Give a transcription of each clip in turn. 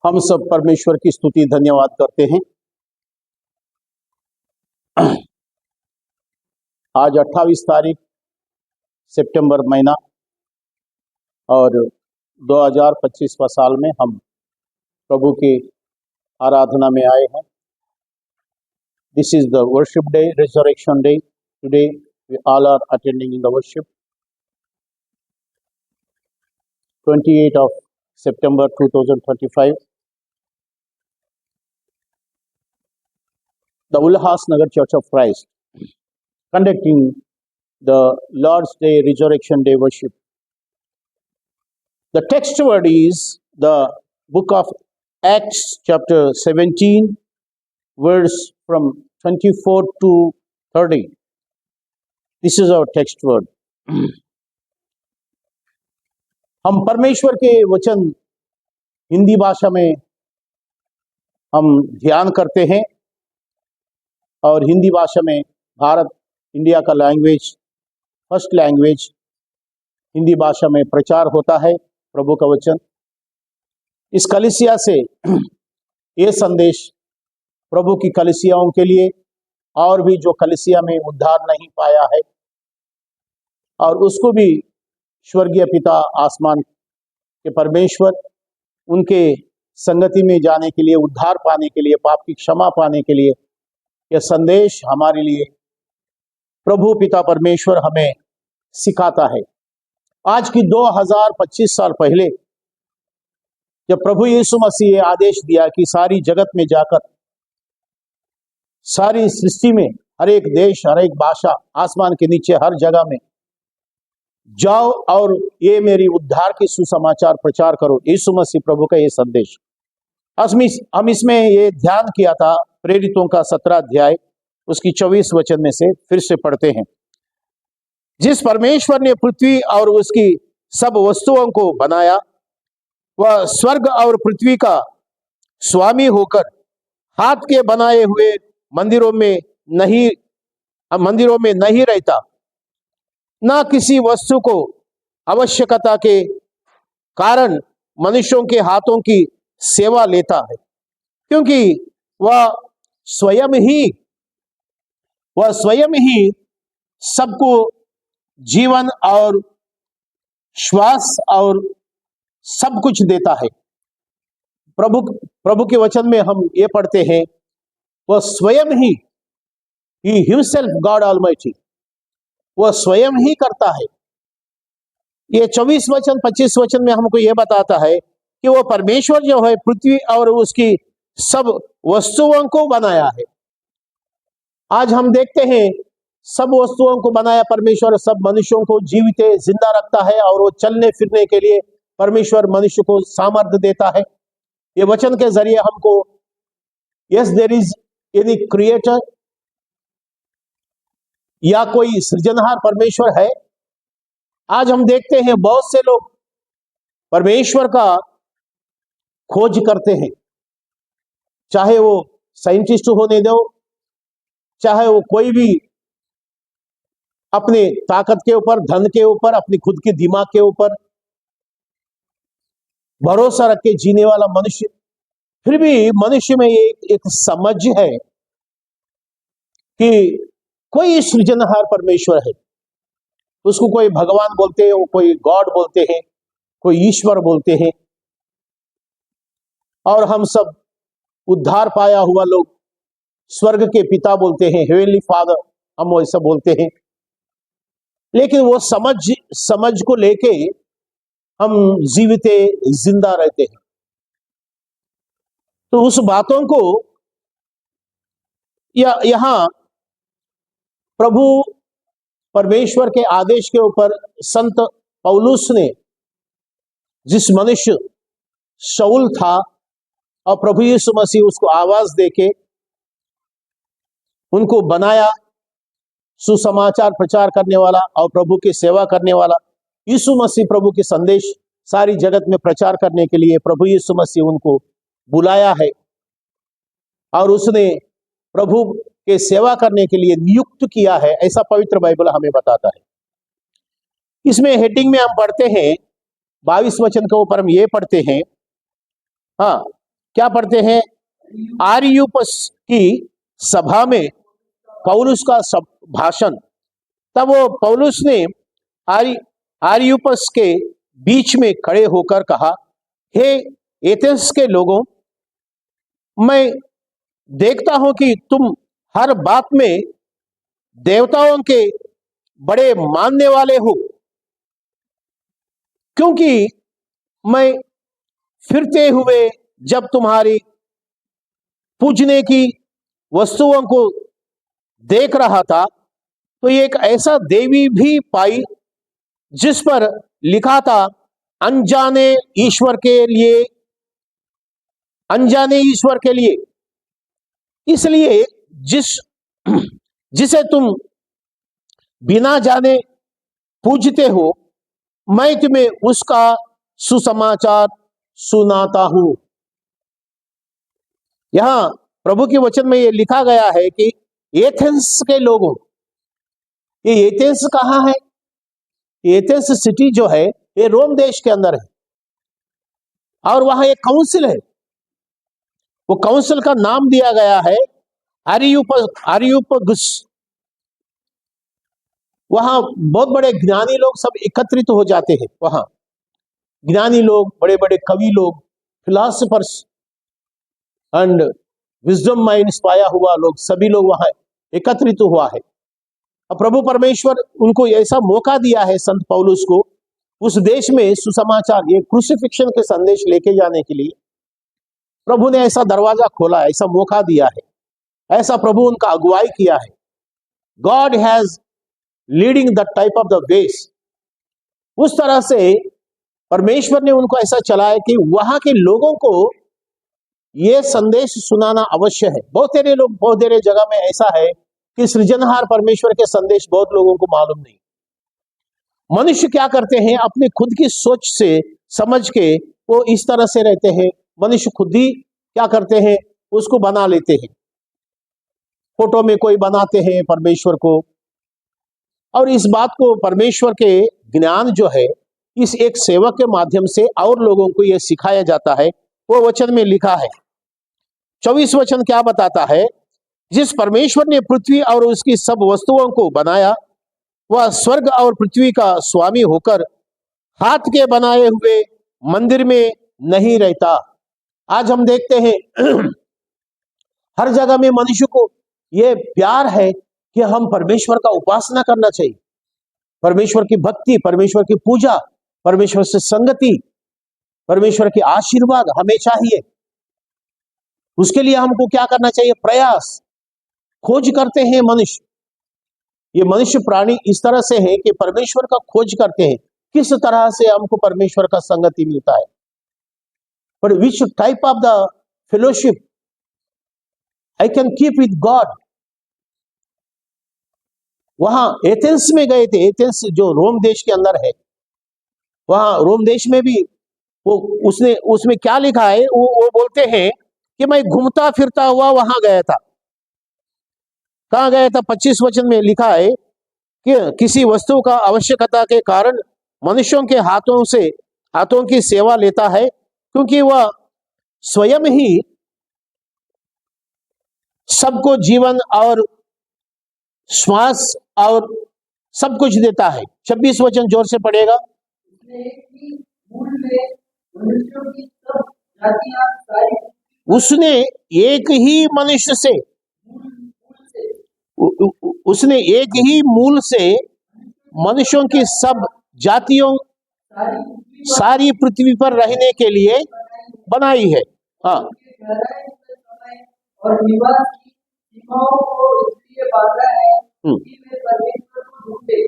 हम सब परमेश्वर की स्तुति धन्यवाद करते हैं। आज 28 तारीख सितंबर महीना और 2025वां साल में हम प्रभु की आराधना में आए हैं। This is the worship day, resurrection day. Today we all are attending in the worship. 28 of September 2025, the Ulhasnagar Church of Christ conducting the Lord's Day Resurrection Day worship. The text word is the book of Acts chapter 17 verse from 24 to 30. This is our text word. हम परमेश्वर के वचन हिंदी भाषा में हम ध्यान करते हैं और हिंदी भाषा में भारत इंडिया का लैंग्वेज, फर्स्ट लैंग्वेज हिंदी भाषा में प्रचार होता है प्रभु का वचन। इस कलीसिया से ये संदेश प्रभु की कलीसियाओं के लिए और भी जो कलीसिया में उद्धार नहीं पाया है और उसको भी स्वर्गीय पिता आसमान के परमेश्वर उनके संगति में जाने के लिए, उद्धार पाने के लिए, पाप की क्षमा पाने के लिए यह संदेश हमारे लिए प्रभु पिता परमेश्वर हमें सिखाता है। आज की 2025 साल पहले जब प्रभु यीशु मसीह ये आदेश दिया कि सारी जगत में जाकर सारी सृष्टि में हर एक देश, हर एक भाषा, आसमान के नीचे हर जगह में जाओ और ये मेरी उद्धार की सुसमाचार प्रचार करो, यीशु मसीह प्रभु का ये संदेश। हम इसमें ये ध्यान किया था प्रेरितों का 17 अध्याय उसकी 24 वचन में से फिर से पढ़ते हैं। जिस परमेश्वर ने पृथ्वी और उसकी सब वस्तुओं को बनाया, वह स्वर्ग और पृथ्वी का स्वामी होकर हाथ के बनाए हुए मंदिरों में नहीं रहता, ना किसी वस्तु को आवश्यकता के कारण मनुष्यों के हाथों की सेवा लेता है, क्योंकि वह स्वयं ही सबको जीवन और श्वास और सब कुछ देता है। प्रभु के वचन में हम ये पढ़ते हैं, वह स्वयं ही हिमसेल्फ गॉड ऑलमाइटी, वह स्वयं ही करता है। ये 24 वचन 25 वचन में हमको ये बताता है कि वो परमेश्वर जो है पृथ्वी और उसकी सब वस्तुओं को बनाया है। आज हम देखते हैं सब वस्तुओं को बनाया परमेश्वर, सब मनुष्यों को जीवित जिंदा रखता है और वो चलने फिरने के लिए परमेश्वर मनुष्य को सामर्थ्य देता है। ये वचन के जरिए हमको yes there is any creator या कोई सृजनहार परमेश्वर है। आज हम देखते हैं बहुत से लोग परमेश्वर का खोज करते हैं, चाहे वो साइंटिस्ट होने दो, चाहे वो कोई भी अपने ताकत के ऊपर, धन के ऊपर, अपनी खुद के दिमाग के ऊपर भरोसा रख के जीने वाला मनुष्य, फिर भी मनुष्य में एक समझ है कि कोई सृजनहार परमेश्वर है। उसको कोई भगवान बोलते हैं, कोई गॉड बोलते हैं, कोई ईश्वर बोलते हैं, और हम सब उद्धार पाया हुआ लोग स्वर्ग के पिता बोलते हैं, हेवनली फादर, हम वैसा बोलते हैं। लेकिन वो समझ को लेके हम जीवित जिंदा रहते हैं। तो उस बातों को यहां प्रभु परमेश्वर के आदेश के ऊपर संत पौलुस ने, जिस मनुष्य शाऊल था और प्रभु यीशु मसीह उसको आवाज देके उनको बनाया, सुसमाचार प्रचार करने वाला और प्रभु की सेवा करने वाला, यीशु मसीह प्रभु के संदेश सारी जगत में प्रचार करने के लिए प्रभु यीशु मसीह उनको बुलाया है और उसने प्रभु के सेवा करने के लिए नियुक्त किया है, ऐसा पवित्र बाइबल हमें बताता है। इसमें हेडिंग में हम पढ़ते हैं 22 वचन के ऊपर हम ये पढ़ते हैं, हाँ, क्या पढ़ते हैं? आरियुपस की सभा में पौलुस का भाषण। तब वो पौलुस ने आरियुपस के बीच में खड़े होकर कहा, हे एथेंस के लोगों, मैं देखता हूं कि तुम हर बात में देवताओं के बड़े मानने वाले हो, क्योंकि मैं फिरते हुए जब तुम्हारी पूजने की वस्तुओं को देख रहा था तो एक ऐसा देवी भी पाई जिस पर लिखा था अनजाने ईश्वर के लिए, अनजाने ईश्वर के लिए। इसलिए जिसे तुम बिना जाने पूजते हो, मैं तुम्हें उसका सुसमाचार सुनाता हूं। यहां प्रभु के वचन में यह लिखा गया है कि एथेंस के लोगों, ये एथेंस कहां है? एथेंस सिटी जो है ये रोम देश के अंदर है, और वहां एक काउंसिल है। वो काउंसिल का नाम दिया गया है आरियुपगुस। वहां बहुत बड़े ज्ञानी लोग सब एकत्रित हो जाते हैं। वहां ज्ञानी लोग, बड़े बड़े कवि लोग, फिलोसफर्स एंड विजडम माइंड्स पाया हुआ लोग, सभी लोग वहां एकत्रित हुआ है। अब प्रभु परमेश्वर उनको ऐसा मौका दिया है, संत पौलुस को, उस देश में सुसमाचार, ये क्रूसिफिक्शन के संदेश लेके जाने के लिए प्रभु ने ऐसा दरवाजा खोला, ऐसा मौका दिया है, ऐसा प्रभु उनका अगुवाई किया है। God has leading the type of the वेस। उस तरह से परमेश्वर ने उनको ऐसा चलाया कि वहां के लोगों को यह संदेश सुनाना अवश्य है। बहुत सारे जगह में ऐसा है कि सृजनहार परमेश्वर के संदेश बहुत लोगों को मालूम नहीं। मनुष्य क्या करते हैं, अपनी खुद की सोच से समझ के वो इस तरह से रहते हैं। मनुष्य खुद ही क्या करते हैं, उसको बना लेते हैं। फोटो में कोई बनाते हैं परमेश्वर को, और इस बात को परमेश्वर के ज्ञान जो है इस एक सेवक के माध्यम से और लोगों को यह सिखाया जाता है। वो वचन में लिखा है, 24 वचन क्या बताता है? जिस परमेश्वर ने पृथ्वी और उसकी सब वस्तुओं को बनाया, वह स्वर्ग और पृथ्वी का स्वामी होकर हाथ के बनाए हुए मंदिर में नहीं रहता। आज हम देखते हैं हर जगह में मनुष्य को यह प्यार है कि हम परमेश्वर का उपासना करना चाहिए, परमेश्वर की भक्ति, परमेश्वर की पूजा, परमेश्वर से संगति, परमेश्वर के आशीर्वाद हमें चाहिए। उसके लिए हमको क्या करना चाहिए? प्रयास, खोज करते हैं मनुष्य। ये मनुष्य प्राणी इस तरह से है कि परमेश्वर का खोज करते हैं, किस तरह से हमको परमेश्वर का संगति मिलता है। But which type of the fellowship I can keep with God. वहां एथेंस में गए थे, एथेंस जो रोम देश के अंदर है, वहां रोम देश में भी वो उसमें क्या लिखा है, वो बोलते हैं कि मैं घूमता फिरता हुआ वहां गया था। कहां गया था? 25 वचन में लिखा है कि किसी वस्तु का आवश्यकता के कारण मनुष्यों के हाथों की सेवा लेता है, क्योंकि वह स्वयं ही सबको जीवन और श्वास और सब कुछ देता है। 26 वचन जोर से पढ़ेगा। उसने एक ही मनुष्य से, उसने एक ही मूल से मनुष्यों की सब जातियों सारी पृथ्वी पर रहने के लिए बनाई है। हाँ, और निवास की सीमाओं को इसलिए बांधा है कि वे परमेश्वर को ढूंढे,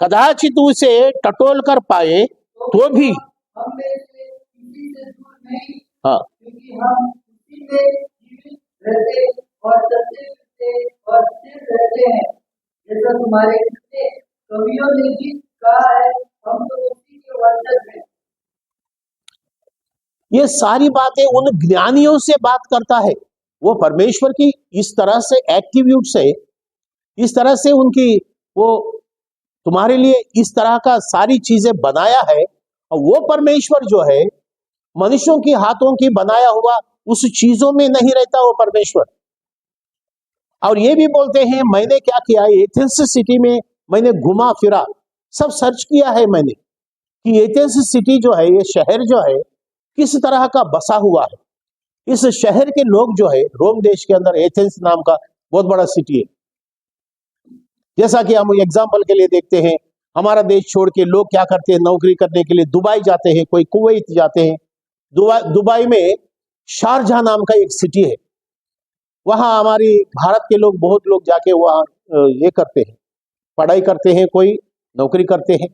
कदाचित उसे टटोल कर पाए तो भी हम में से किसी से दूर नहीं। हाँ, क्योंकि हम उसी में जीवित रहते और चलते फिरते और स्थिर रहते हैं, जैसा तुम्हारे कितने कवियों ने भी कहा है, हम तो उसी के वंशज हैं। ये सारी बातें उन ज्ञानियों से बात करता है। वो परमेश्वर की इस तरह से एट्रीब्यूट से, इस तरह से उनकी, वो तुम्हारे लिए इस तरह का सारी चीजें बनाया है। और वो परमेश्वर जो है मनुष्यों की हाथों की बनाया हुआ उस चीजों में नहीं रहता वो परमेश्वर। और ये भी बोलते हैं, मैंने क्या किया, एथेंस सिटी में मैंने घुमा फिरा, सब सर्च किया है मैंने कि एथेंस सिटी जो है, ये शहर जो है किस तरह का बसा हुआ है। इस शहर के लोग जो है, रोम देश के अंदर एथेंस नाम का बहुत बड़ा सिटी है। जैसा कि हम एग्जाम्पल के लिए देखते हैं, हमारा देश छोड़ के लोग क्या करते हैं, नौकरी करने के लिए दुबई जाते हैं, कोई कुवैत जाते हैं। दुबई में शारजाह नाम का एक सिटी है, वहां हमारी भारत के लोग, बहुत लोग जाके वहां ये करते हैं, पढ़ाई करते हैं, कोई नौकरी करते हैं।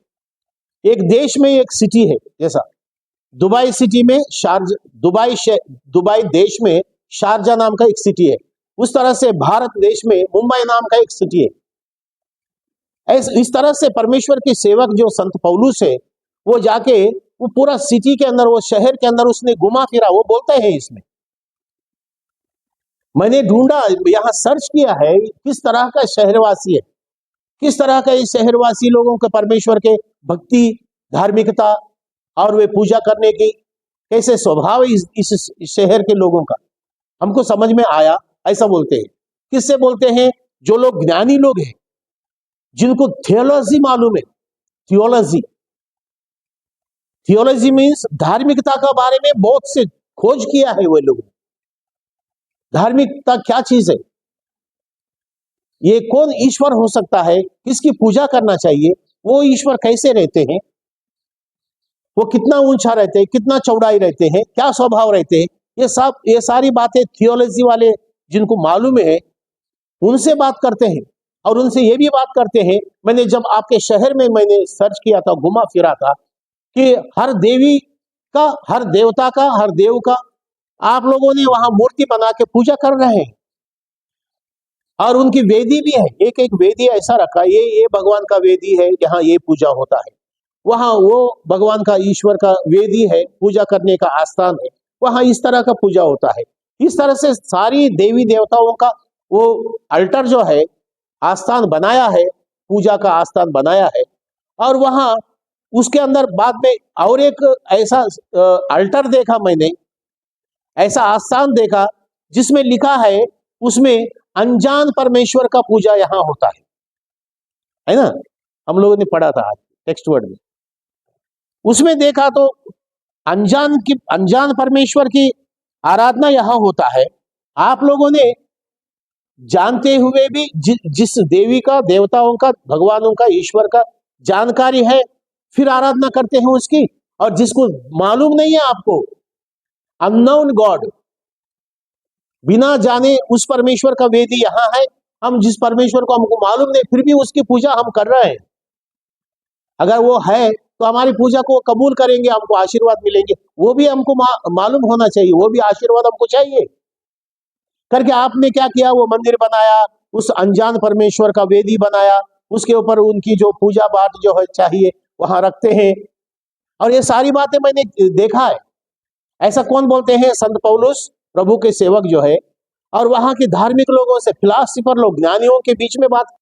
एक देश में एक सिटी है, जैसा दुबई सिटी में दुबई देश में शारजाह नाम का एक सिटी है, उस तरह से भारत देश में मुंबई नाम का एक सिटी है। इस तरह से परमेश्वर के सेवक जो संत पौलुस है, वो जाके वो पूरा सिटी के अंदर, वो शहर के अंदर उसने घुमा फिरा। वो बोलते हैं, इसमें मैंने ढूंढा, यहाँ सर्च किया है, किस तरह का शहरवासी है, किस तरह का इस शहरवासी लोगों के परमेश्वर के भक्ति, धार्मिकता और वे पूजा करने की कैसे स्वभाव है इस शहर के लोगों का, हमको समझ में आया। ऐसा बोलते हैं। किससे बोलते हैं? जो लोग ज्ञानी लोग हैं, जिनको थियोलॉजी मालूम है। थियोलॉजी मीन्स धार्मिकता का बारे में बहुत से खोज किया है वे लोग। धार्मिकता क्या चीज है, ये कौन ईश्वर हो सकता है, किसकी पूजा करना चाहिए, वो ईश्वर कैसे रहते हैं, वो कितना ऊंचा रहते हैं, कितना चौड़ाई रहते हैं, क्या स्वभाव रहते हैं, ये सारी बातें थियोलॉजी वाले जिनको मालूम है, उनसे बात करते हैं। और उनसे ये भी बात करते हैं, मैंने जब आपके शहर में मैंने सर्च किया था, घुमा फिरा था, कि हर देवी का, हर देवता का, हर देव का आप लोगों ने वहां मूर्ति बना के पूजा कर रहे हैं। और उनकी वेदी भी है, एक एक वेदी ऐसा रखा, ये भगवान का वेदी है, यहाँ ये पूजा होता है। वहां वो भगवान का, ईश्वर का वेदी है, पूजा करने का आस्थान है, वहां इस तरह का पूजा होता है। इस तरह से सारी देवी देवताओं का वो अल्टर जो है, आस्थान बनाया है, पूजा का आस्थान बनाया है। और वहां उसके अंदर बाद में और एक ऐसा अल्टर देखा मैंने, ऐसा आस्थान देखा जिसमें लिखा है, उसमें अनजान परमेश्वर का पूजा यहाँ होता है ना। हम लोगों ने पढ़ा था टेक्स्ट वर्ड में, उसमें देखा तो अनजान परमेश्वर की आराधना यहाँ होता है। आप लोगों ने जानते हुए भी जिस देवी का, देवताओं का, भगवानों का, ईश्वर का जानकारी है, फिर आराधना करते हैं उसकी। और जिसको मालूम नहीं है आपको, अननोन गॉड, बिना जाने उस परमेश्वर का वेदी यहाँ है। हम जिस परमेश्वर को हमको मालूम नहीं, फिर भी उसकी पूजा हम कर रहे हैं। अगर वो है तो हमारी पूजा को कबूल करेंगे, हमको आशीर्वाद मिलेंगे। वो भी हमको मालूम होना चाहिए, वो भी आशीर्वाद हमको चाहिए। करके आपने क्या किया, वो मंदिर बनाया, उस अनजान परमेश्वर का वेदी बनाया, उसके ऊपर उनकी जो पूजा पाठ जो है चाहिए वहां रखते हैं। और ये सारी बातें मैंने देखा है। ऐसा कौन बोलते हैं? संत पौलुस, प्रभु के सेवक जो है। और वहां के धार्मिक लोगों से, फिलासफर लोग, ज्ञानियों के बीच में बात